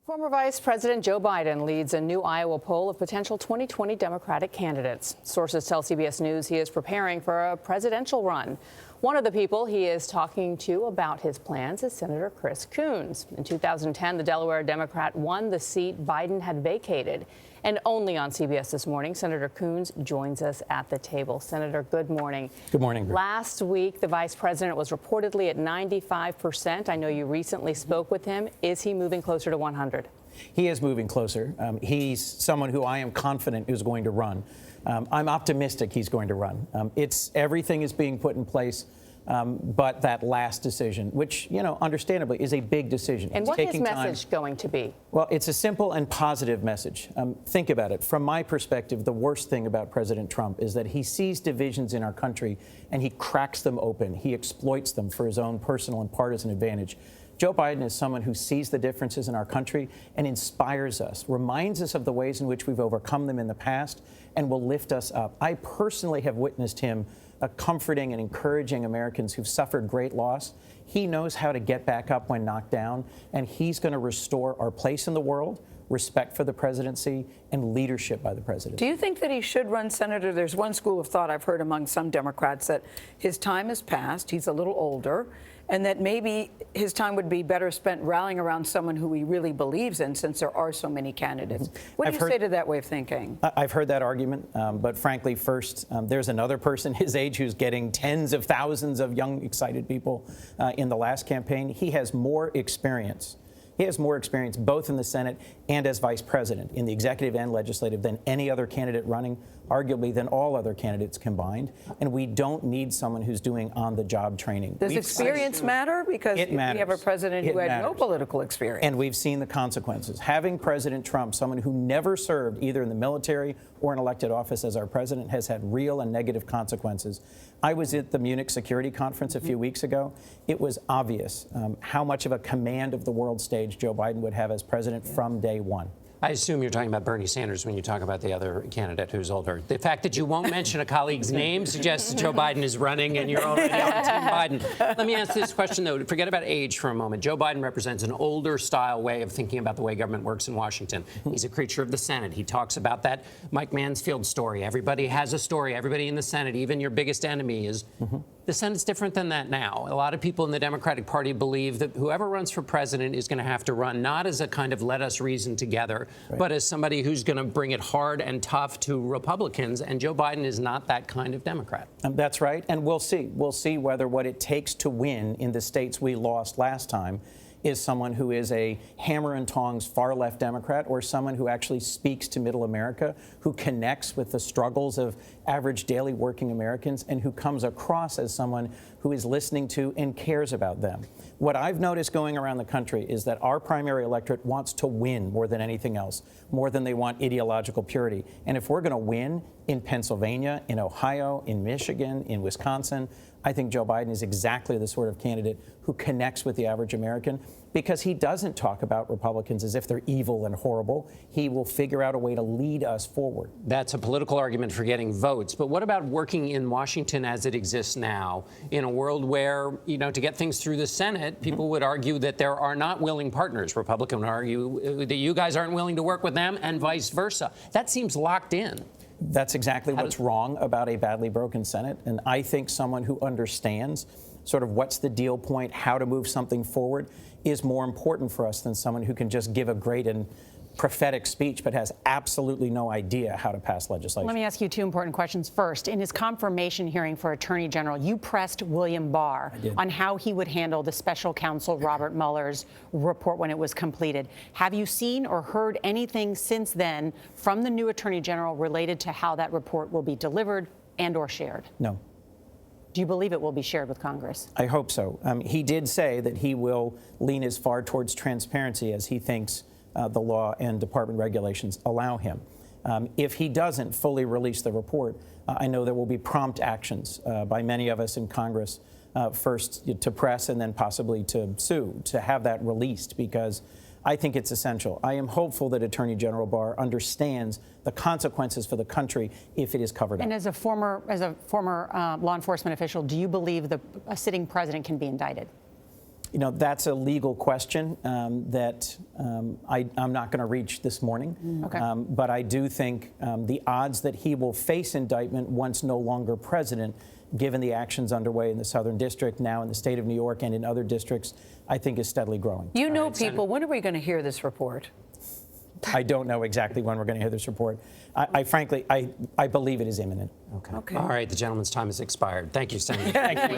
Former Vice President Joe Biden leads a new Iowa poll of potential 2020 Democratic candidates. Sources tell CBS News he is preparing for a presidential run. One of the people he is talking to about his plans is Senator Chris Coons. In 2010, the Delaware Democrat won the seat Biden had vacated. And only on CBS This Morning, Senator Coons joins us at the table. Senator, good morning. Good morning. Last week, the vice president was reportedly at 95%. I know you recently spoke with him. Is he moving closer to 100? He is moving closer. He's someone who I am confident is going to run. I'm optimistic he's going to run. Everything is being put in place, but that last decision, which, understandably is a big decision. And what is his message going to be? Well, it's a simple and positive message. Think about it. From my perspective, the worst thing about President Trump is that he sees divisions in our country and he cracks them open. He exploits them for his own personal and partisan advantage. Joe Biden is someone who sees the differences in our country and inspires us, reminds us of the ways in which we've overcome them in the past, and will lift us up. I personally have witnessed him comforting and encouraging Americans who've suffered great loss. He knows how to get back up when knocked down, and he's going to restore our place in the world, respect for the presidency, and leadership by the president. Do you think that he should run, Senator? There's one school of thought I've heard among some Democrats that his time has passed, he's a little older, and that maybe his time would be better spent rallying around someone who he really believes in, since there are so many candidates. What do you say to that way of thinking? I've heard that argument, but frankly, first, there's another person his age who's getting tens of thousands of young, excited people in the last campaign. He has more experience. He has more experience both in the Senate and as vice president, in the executive and legislative, than any other candidate running, arguably than all other candidates combined. And we don't need someone who's doing on-the-job training. Does experience matter? Because we have a president who had no political experience. And we've seen the consequences. Having President Trump, someone who never served either in the military or an elected office as our president, has had real and negative consequences. I was at the Munich Security Conference a few weeks ago. It was obvious how much of a command of the world stage Joe Biden would have as president from day one. I assume you're talking about Bernie Sanders when you talk about the other candidate who's older. The fact that you won't mention a colleague's name suggests Joe Biden is running and you're already on Team Biden. Let me ask this question, though. Forget about age for a moment. Joe Biden represents an older style way of thinking about the way government works in Washington. He's a creature of the Senate. He talks about that Mike Mansfield story. Everybody has a story. Everybody in the Senate, even your biggest enemy, is... The Senate's different than that now. A lot of people in the Democratic Party believe that whoever runs for president is going to have to run not as a kind of let us reason together, but as somebody who's going to bring it hard and tough to Republicans. And Joe Biden is not that kind of Democrat. That's right. And we'll see. We'll see whether what it takes to win in the states we lost last time is someone who is a hammer and tongs far-left Democrat, or someone who actually speaks to middle America, who connects with the struggles of average daily working Americans, and who comes across as someone who is listening to and cares about them. What I've noticed going around the country is that our primary electorate wants to win more than anything else, more than they want ideological purity. And if we're going to win in Pennsylvania, in Ohio, in Michigan, in Wisconsin, I think Joe Biden is exactly the sort of candidate who connects with the average American, because he doesn't talk about Republicans as if they're evil and horrible. He will figure out a way to lead us forward. That's a political argument for getting votes. But what about working in Washington as it exists now, in a world where, to get things through the Senate, people would argue that there are not willing partners. Republicans would argue that you guys aren't willing to work with them, and vice versa. That seems locked in. That's exactly what's wrong about a badly broken Senate. And I think someone who understands sort of what's the deal point, how to move something forward, is more important for us than someone who can just give a great and prophetic speech but has absolutely no idea how to pass legislation. Let me ask you two important questions. First, in his confirmation hearing for Attorney General, you pressed William Barr on how he would handle the special counsel Robert Mueller's report when it was completed. Have you seen or heard anything since then from the new Attorney General related to how that report will be delivered and or shared? No. Do you believe it will be shared with Congress? I hope so. He did say that he will lean as far towards transparency as he thinks the law and department regulations allow him. If he doesn't fully release the report, I know there will be prompt actions by many of us in Congress, first to press and then possibly to sue, to have that released, because I think it's essential. I am hopeful that Attorney General Barr understands the consequences for the country if it is covered up. And as a former law enforcement official, do you believe a sitting president can be indicted? You know, that's a legal question that I'm not going to reach this morning. Okay. But I do think the odds that he will face indictment once no longer president, given the actions underway in the Southern District, now in the state of New York and in other districts, I think is steadily growing. You know, people, when are we going to hear this report? I don't know exactly when we're going to hear this report. I frankly believe it is imminent. Okay. All right, the gentleman's time has expired. Thank you, Senator. Thank you.